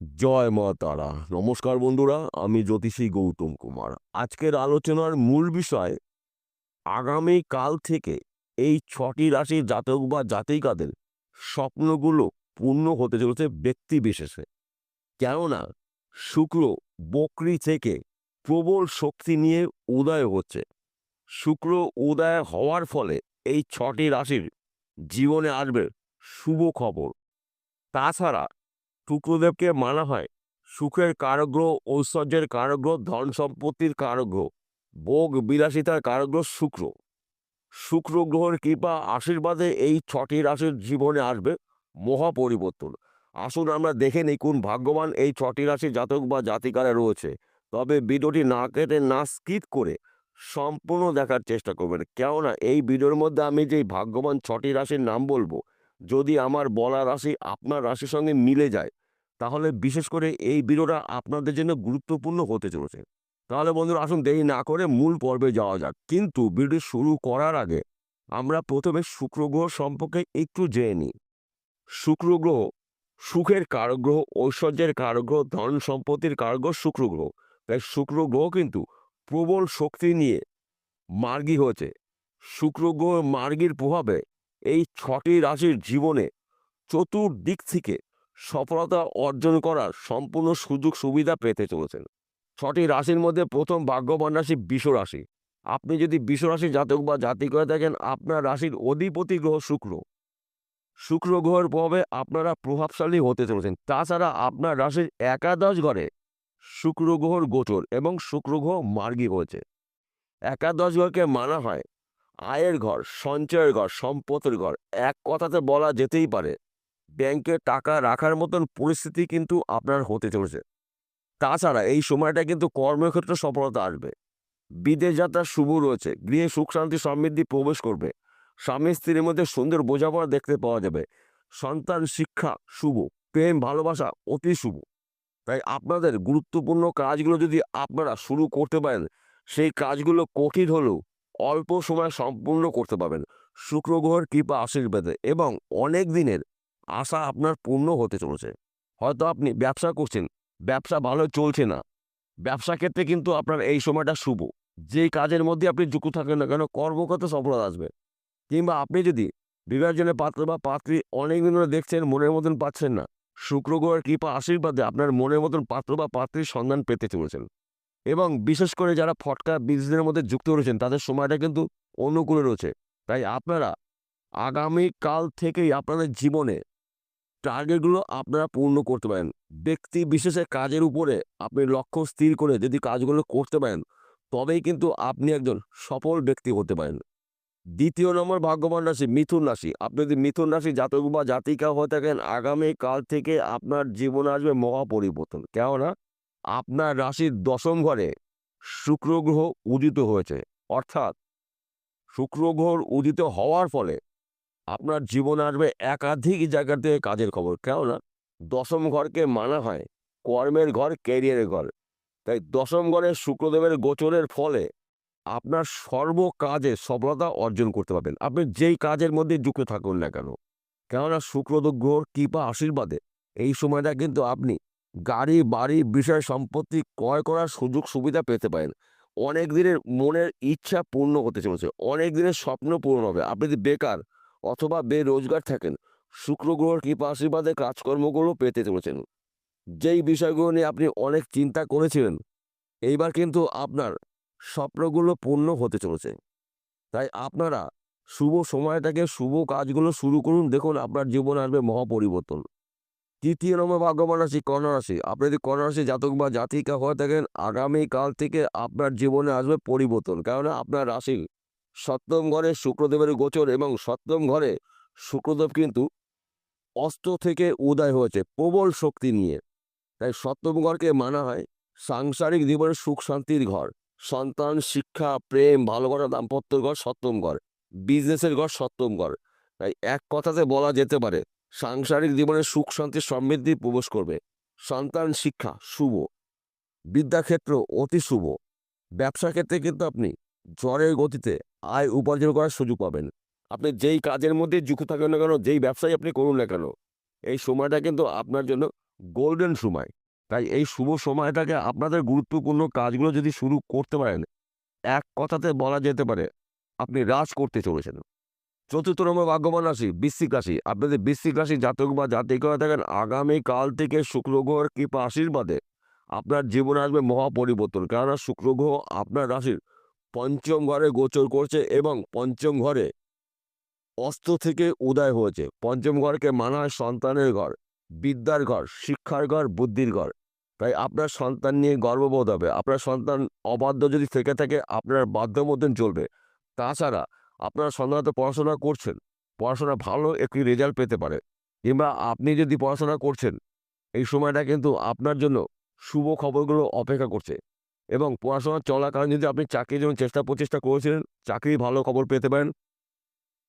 জয় মা তারা। নমস্কার বন্ধুরা, আমি জ্যোতিষী গৌতম কুমার। আজকের আলোচনার মূল বিষয়, আগামী কাল থেকে এই ৬টি রাশির জাতক বা জাতিকাদের স্বপ্নগুলো পূর্ণ হতে চলেছে ব্যক্তি বিশেষে। কেননা শুক্র বকরি থেকে প্রবল শক্তি নিয়ে উদয় হচ্ছে। শুক্র উদয় হওয়ার ফলে এই ৬টি রাশির জীবনে আসবে শুভ খবর। তাছাড়া শুক্রদেবকে মানা হয় সুখের কারগ্রহ, ঐশ্বর্যের কারগ্রহ, ধন সম্পত্তির কারগ্রহ, ভোগ বিলাসিতার কারগ্রহ শুক্র। শুক্র গ্রহের কৃপা আশীর্বাদে এই ৬টি রাশির জীবনে আসবে মহা পরিবর্তন। আসুন আমরা দেখে নিই কোন ভাগ্যবান এই ৬টি রাশির জাতক বা জাতিকারা রয়েছে। তবে ভিডিওটি না কেটে না স্কিপ করে সম্পূর্ণ দেখার চেষ্টা করবেন, কেননা এই ভিডিওর মধ্যে আমি যেই ভাগ্যবান ৬টি রাশির নাম বলবো, যদি আমার বলা রাশি আপনার রাশির সঙ্গে মিলে যায়, তাহলে বিশেষ করে এই ভিডিওটা আপনাদের জন্য গুরুত্বপূর্ণ হতে চলেছে। তাহলে বন্ধুরা, আসুন দেরি না করে মূল পর্বে যাওয়া যাক। কিন্তু ভিডিও শুরু করার আগে আমরা প্রথমে শুক্র গ্রহ সম্পর্কে একটু জেনে নিই। শুক্র গ্রহ সুখের কারগ্রহ, ঐশ্বর্যের কারগ্রহ, ধন সম্পত্তির কারগ্রহ শুক্র গ্রহ। তাই শুক্র গ্রহ কিন্তু প্রবল শক্তি নিয়ে মার্গী হয়েছে। শুক্র গ্রহ মার্গীর প্রভাবে এই ৬টি রাশির জীবনে চতুর্দিক থেকে সফলতা অর্জন করার সম্পূর্ণ সুযোগ সুবিধা পেতে চলেছেন। ৬টি রাশির মধ্যে প্রথম ভাগ্যবান রাশি বৃষ রাশি। আপনি যদি বৃষ রাশির জাতক বা জাতিকা থাকেন, আপনার রাশির অধিপতি গ্রহ শুক্র। শুক্র গ্রহের প্রভাবে আপনারা প্রভাবশালী হতে চলেছেন। তাছাড়া আপনার রাশির একাদশ ঘরে শুক্র গ্রহর গোচর এবং শুক্র গ্রহ মার্গী হয়েছে। একাদশ ঘরকে মানা হয় আয়ের ঘর, সঞ্চয়ের ঘর, সম্পদের ঘর। এক কথাতে বলা যেতেই পারে ব্যাংকে টাকা রাখার মতন পরিস্থিতি কিন্তু আপনার হতে চলেছে। তাছাড়া এই সময়টা কিন্তু কর্মক্ষেত্রে সফলতা আসবে। বিদেশ যাত্রার শুভ রয়েছে। গৃহে সুখ শান্তি সমৃদ্ধি প্রবেশ করবে। স্বামী স্ত্রীর মধ্যে সুন্দর বোঝাপড়া দেখতে পাওয়া যাবে। সন্তান শিক্ষা শুভ। প্রেম ভালোবাসা অতি শুভ। তাই আপনাদের গুরুত্বপূর্ণ কাজগুলো যদি আপনারা শুরু করতে পারেন, সেই কাজগুলো কঠিন হলেও অল্প সময় সম্পূর্ণ করতে পারবেন শুক্র গ্রহের কৃপা আশীর্বাদে, এবং অনেক দিনের আশা আপনার পূর্ণ হতে চলেছে। হয়তো আপনি ব্যবসা করছেন, ব্যবসা ভালো চলছে না, ব্যবসা ক্ষেত্রে কিন্তু আপনার এই সময়টা শুভ। যেই কাজের মধ্যে আপনি যুক্ত থাকেন না কেন, কর্মক্ষেত্রে সফলতা আসবে। কিংবা আপনি যদি বিবাহের জন্য পাত্র বা পাত্রী অনেকদিন ধরে দেখছেন, মনের মতন পাচ্ছেন না, শুক্র গ্রহের কৃপা আশীর্বাদে আপনার মনের মতন পাত্র বা পাত্রীর সন্ধান পেতে চলেছেন। এবং বিশেষ করে যারা ফটকা বিজনেসের মধ্যে যুক্ত রয়েছেন, তাদের সময়টা কিন্তু অনুকূলে রয়েছে। তাই আপনারা আগামী কাল থেকেই আপনাদের জীবনে টার্গেটগুলো আপনারা পূর্ণ করতে পারেন। ব্যক্তি বিশেষে কাজের উপরে আপনি লক্ষ্য স্থির করে যদি কাজগুলো করতে পারেন, তবেই কিন্তু আপনি একজন সফল ব্যক্তি হতে পারেন। দ্বিতীয় নম্বর ভাগ্যবান রাশি মিথুন রাশি। আপনি যদি মিথুন রাশি জাতক বা জাতিকা হয়ে থাকেন, আগামী কাল থেকে আপনার জীবনে আসবে মহা পরিবর্তন। কেননা আপনার রাশির দশম ঘরে শুক্র গ্রহ উদিত হয়েছে। অর্থাৎ শুক্র গ্রহ উদিত হওয়ার ফলে আপনার জীবনে আসবে একাধিক জায়গা থেকে কাজের খবর। কেননা দশম ঘরকে মানা হয় কর্মের ঘর, ক্যারিয়ারের ঘর। তাই দশম ঘরে শুক্রদেবের গোচরের ফলে আপনার সর্ব কাজে সফলতা অর্জন করতে পারবেন, আপনি যেই কাজের মধ্যে যুক্ত থাকুন না কেন। কেননা শুক্রদেব গ্রহর কৃপা আশীর্বাদে এই সময়টা কিন্তু আপনি গাড়ি বাড়ি বিষয় সম্পত্তি ক্রয় করার সুযোগ সুবিধা পেতে পারেন। অনেক দিনের মনের ইচ্ছা পূর্ণ হতে চলেছে, অনেক দিনের স্বপ্ন পূরণ হবে। আপনি যদি বেকার অথবা বেরোজগার থাকেন, শুক্র গ্রহর কৃপা আশীর্বাদে কাজকর্মগুলো পেতে চলেছেন। যেই বিষয়গুলো নিয়ে আপনি অনেক চিন্তা করেছিলেন, এইবার কিন্তু আপনার স্বপ্নগুলো পূর্ণ হতে চলেছে। তাই আপনারা শুভ সময়টাকে শুভ কাজগুলো শুরু করুন, দেখুন আপনার জীবনে আসবে মহাপরিবর্তন। তৃতীয় নম্বর ভাগ্যবান রাশি কন্যা রাশি। আপনি যদি কন্যা রাশি জাতক বা জাতিকা হয়ে থাকেন, আগামীকাল থেকে আপনার জীবনে আসবে পরিবর্তন। কেননা আপনার রাশি সপ্তম ঘরে শুক্রদেবের গোচর, এবং সপ্তম ঘরে শুক্রদেব কিন্তু অস্ত থেকে উদয় হয়েছে প্রবল শক্তি নিয়ে। তাই সপ্তম ঘরকে মানা হয় সাংসারিক জীবনের সুখ শান্তির ঘর। সন্তান শিক্ষা প্রেম ভালোবাসা দাম্পত্যর ঘর সপ্তম ঘর। বিজনেসের ঘর সপ্তম ঘর। তাই এক কথাতে বলা যেতে পারে সাংসারিক জীবনে সুখ শান্তি সমৃদ্ধি প্রবেশ করবে। সন্তান শিক্ষা শুভ। বিদ্যাক্ষেত্র অতি শুভ। ব্যবসা ক্ষেত্রে কিন্তু আপনি ঝড়ের গতিতে আয় উপার্জন করার সুযোগ পাবেন। আপনি যেই কাজের মধ্যে যুক্ত থাকেন না কেন, যেই ব্যবসায় আপনি করুন না কেন, এই সময়টা কিন্তু আপনার জন্য গোল্ডেন সময়। তাই এই শুভ সময়টাকে আপনাদের গুরুত্বপূর্ণ কাজগুলো যদি শুরু করতে পারেন, এক কথাতে বলা যেতে পারে আপনি রাজ করতে চলেছেন। চতুর্থ নম্বর ভাগ্যবান রাশি বৃশ্চিক রাশি। আপনাদের বৃশ্চিক রাশি জাতক বা জাতিকা থাকেন, আগামীকাল থেকে শুক্র গ্রহের কৃপা আশীর্বাদে আপনার জীবনে আসবে মহা পরিবর্তন। কেননা শুক্র গ্রহ আপনার রাশির পঞ্চম ঘরে গোচর করছে এবং পঞ্চম ঘরে অস্ত থেকে উদয় হয়েছে। পঞ্চম ঘরকে মানা হয় সন্তানের ঘর, বিদ্যার ঘর, শিক্ষার ঘর, বুদ্ধির ঘর। তাই আপনার সন্তান নিয়ে গর্ববোধ হবে। আপনার সন্তান অবাধ্য যদি থেকে থাকে, আপনার বাধ্য মতন চলবে। তাছাড়া আপনার সন্তান হয়তো পড়াশোনা করছেন, পড়াশোনা ভালো একটি রেজাল্ট পেতে পারে, কিংবা আপনি যদি পড়াশোনা করছেন, এই সময়টা কিন্তু আপনার জন্য শুভ খবরগুলো অপেক্ষা করছে। এবং পড়াশোনা চলাকালীন যদি আপনি চাকরির জন্য চেষ্টা প্রচেষ্টা করেছিলেন, চাকরির ভালো খবর পেতে পারেন,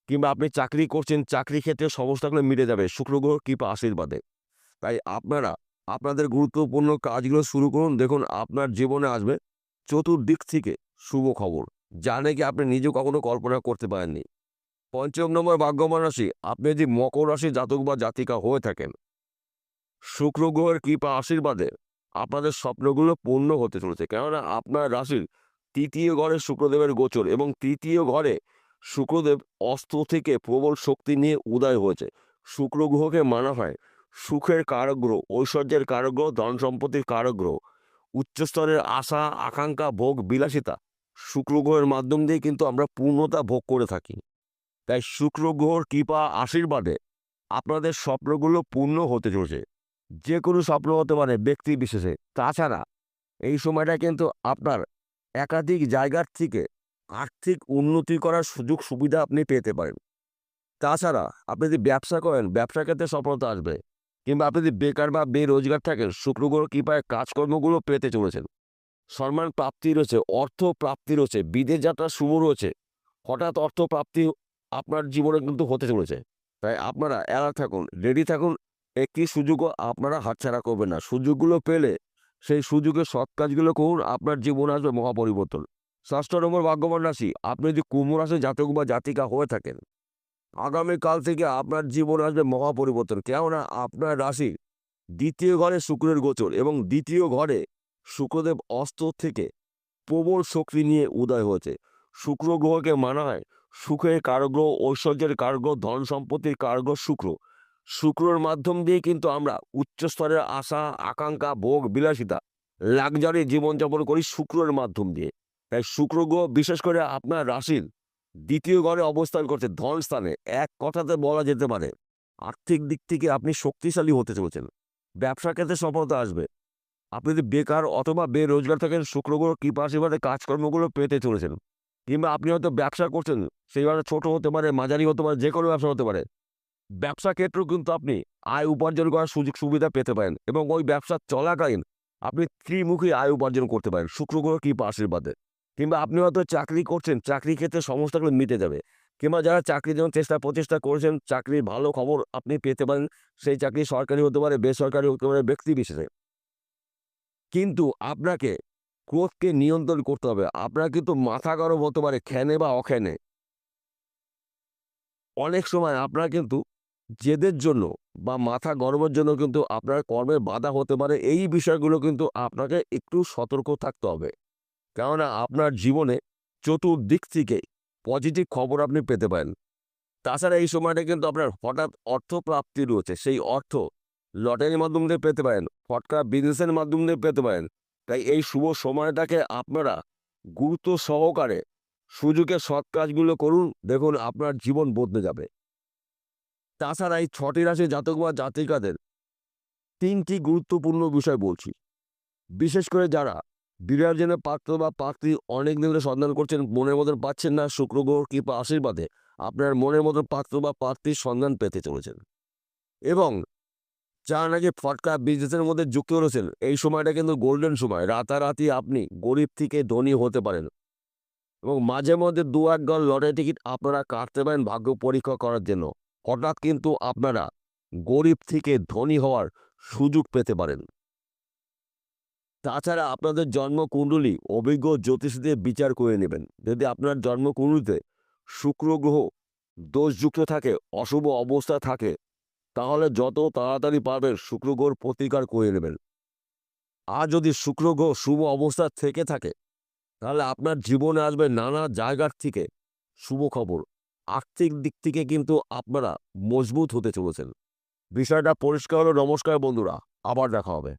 কিংবা আপনি চাকরি করছেন, চাকরি ক্ষেত্রে সমস্যাগুলো মিটে যাবে শুক্র গ্রহ কৃপা আশীর্বাদে। তাই আপনারা আপনাদের গুরুত্বপূর্ণ কাজগুলো শুরু করুন। দেখুন আপনার জীবনে আসবে চতুর্দিক থেকে শুভ খবর, যা নাকি আপনি নিজেও কখনো কল্পনা করতে পারেননি। পঞ্চম নম্বর ভাগ্যবান রাশি, আপনি যদি মকর রাশি জাতক বা জাতিকা হয়ে থাকেন, শুক্র গ্রহের কৃপা আশীর্বাদে আপনাদের স্বপ্নগুলো পূর্ণ হতে চলেছে। কেননা আপনার রাশির তৃতীয় ঘরে শুক্রদেবের গোচর, এবং তৃতীয় ঘরে শুক্রদেব অস্ত থেকে প্রবল শক্তি নিয়ে উদয় হয়েছে। শুক্র গ্রহকে মানা হয় সুখের কারক গ্রহ, ঐশ্বর্যের কারক গ্রহ, ধন সম্পত্তির কারক গ্রহ, উচ্চস্তরের আশা আকাঙ্ক্ষা ভোগ বিলাসিতা শুক্র গ্রহের মাধ্যম দিয়ে কিন্তু আমরা পূর্ণতা ভোগ করে থাকি। তাই শুক্র গ্রহর কৃপা আশীর্বাদে আপনাদের স্বপ্নগুলো পূর্ণ হতে চলেছে। যে কোনো স্বপ্ন হতে পারে ব্যক্তি বিশেষে। তাছাড়া এই সময়টা কিন্তু আপনার একাধিক জায়গার থেকে আর্থিক উন্নতি করার সুযোগ সুবিধা আপনি পেতে পারেন। তাছাড়া আপনি যদি ব্যবসা করেন, ব্যবসা ক্ষেত্রে সফলতা আসবে। কিংবা আপনি যদি বেকার বা বেরোজগার থাকেন, শুক্র গ্রহ কৃপায় কাজকর্মগুলো পেতে চলেছেন। সম্মান প্রাপ্তি রয়েছে, অর্থ প্রাপ্তি রয়েছে, বিদেশ যাত্রা শুভ রয়েছে। হঠাৎ অর্থ প্রাপ্তি আপনার জীবনে কিন্তু হতে চলেছে। তাই আপনারা অ্যালার্ট থাকুন, রেডি থাকুন। একটি সুযোগও আপনারা হাতছাড়া করবেন না। সুযোগগুলো পেলে সেই সুযোগে সৎ কাজগুলো করুন, আপনার জীবনে আসবে মহাপরিবর্তন। ষষ্ঠ নম্বর ভাগ্যবান রাশি, আপনি যদি কুম্ভ রাশি জাতক বা জাতিকা হয়ে থাকেন, আগামীকাল থেকে আপনার জীবনে আসবে মহাপরিবর্তন। কেননা আপনার রাশি দ্বিতীয় ঘরে শুক্রের গোচর, এবং দ্বিতীয় ঘরে শুক্রদেব অস্ত থেকে প্রবল শক্তি নিয়ে উদয় হয়েছে। শুক্র গ্রহকে মানা হয় সুখের কারগ্রহ, ঐশ্বর্যের কারগ্রহ, ধন সম্পত্তির কারগ্রহ শুক্র। শুক্রর মাধ্যম দিয়ে কিন্তু আমরা উচ্চস্তরের আশা আকাঙ্ক্ষা ভোগ বিলাসিতা লাক্সারি জীবনযাপন করি শুক্রের মাধ্যম দিয়ে। তাই শুক্র গ্রহ বিশেষ করে আপনার রাশির দ্বিতীয় ঘরে অবস্থান করছে, ধন স্থানে। এক কথাতে বলা যেতে পারে আর্থিক দিক থেকে আপনি শক্তিশালী হতে চলেছেন। ব্যবসা ক্ষেত্রে সফলতা আসবে। আপনি যদি বেকার অথবা বেরোজগার থাকেন, শুক্র গ্রহ কৃপা আশীর্বাদে কাজকর্মগুলো পেতে চলেছেন। কিংবা আপনি হয়তো ব্যবসা করছেন, সেইভাবে ছোট হতে পারে, মাঝারি হতে পারে, যে কোনো ব্যবসা হতে পারে। ব্যবসা ক্ষেত্রেও কিন্তু আপনি আয় উপার্জন করার সুযোগ সুবিধা পেতে পারেন, এবং ওই ব্যবসা চলাকালীন আপনি ত্রিমুখী আয় উপার্জন করতে পারেন শুক্র গ্রহ কৃপা আশীর্বাদে। কিংবা আপনি হয়তো চাকরি করছেন, চাকরি ক্ষেত্রে সমস্যাগুলো মিটে যাবে। কিংবা যারা চাকরির জন্য চেষ্টা প্রচেষ্টা করেছেন, চাকরির ভালো খবর আপনি পেতে পারেন। সেই চাকরি সরকারি হতে পারে, বেসরকারি হতে পারে, ব্যক্তি বিশেষে। কিন্তু আপনাকে ক্রোধকে নিয়ন্ত্রণ করতে হবে। আপনার কিন্তু মাথা গরম হতে পারে খ্যানে বা অখ্যানে। অনেক সময় আপনার কিন্তু জেদের জন্য বা মাথা গরমের জন্য কিন্তু আপনার কর্মে বাধা হতে পারে। এই বিষয়গুলো কিন্তু আপনাকে একটু সতর্ক থাকতে হবে। কেননা আপনার জীবনে চতুর্দিক থেকে পজিটিভ খবর আপনি পেতে পারেন। তাছাড়া এই সময়টা কিন্তু আপনার হঠাৎ অর্থ প্রাপ্তি রয়েছে। সেই অর্থ লটারির মাধ্যম দিয়ে পেতে পারেন, ফটকা বিজনেসের মাধ্যম দিয়ে পেতে পারেন। তাই এই শুভ সময়টাকে আপনারা গুরুত্ব সহকারে সুযোগে সৎ কাজগুলো করুন। দেখুন আপনার জীবন বদলে যাবে। তাছাড়া এই ৬টি রাশি জাতক বা জাতিকাদের ৩টি গুরুত্বপূর্ণ বিষয় বলছি। বিশেষ করে যারা বিবাহের পাত্র বা পাত্রী অনেক দিন ধরে সন্ধান করছেন, মনের মতন পাচ্ছেন না, শুক্র গ্রহ কৃপা আশীর্বাদে আপনার মনের মতন পাত্র বা পাত্রীর সন্ধান পেতে চলেছেন। এবং যারা নাকি ফটকা বিজনেসের মধ্যে যুক্ত রয়েছেন, এই সময়টা কিন্তু গোল্ডেন সময়। রাতারাতি আপনি গরিব থেকে ধনী হতে পারেন, এবং মাঝে মধ্যে ২-১ দল লটারি টিকিট আপনারা কাটতে পারেন ভাগ্য পরীক্ষা করার জন্য। হঠাৎ কিন্তু আপনারা গরিব থেকে ধনী হওয়ার সুযোগ পেতে পারেন। তাছাড়া আপনাদের জন্মকুণ্ডলী অভিজ্ঞ জ্যোতিষ দিয়ে বিচার করে নেবেন। যদি আপনার জন্মকুণ্ডলীতে শুক্র গ্রহ দোষযুক্ত থাকে, অশুভ অবস্থা থাকে, তাহলে যত তাড়াতাড়ি পারবেন শুক্র গ্রহর প্রতিকার করে নেবেন। আর যদি শুক্র গ্রহ শুভ অবস্থা থেকে থাকে তাহলে আপনার জীবনে আসবে নানা জায়গার থেকে শুভ খবর। আর্থিক দিক থেকে কিন্তু আপনারা মজবুত হতে চলেছেন। বিষয়টা পরিষ্কার হলো। নমস্কার বন্ধুরা, আবার দেখা হবে।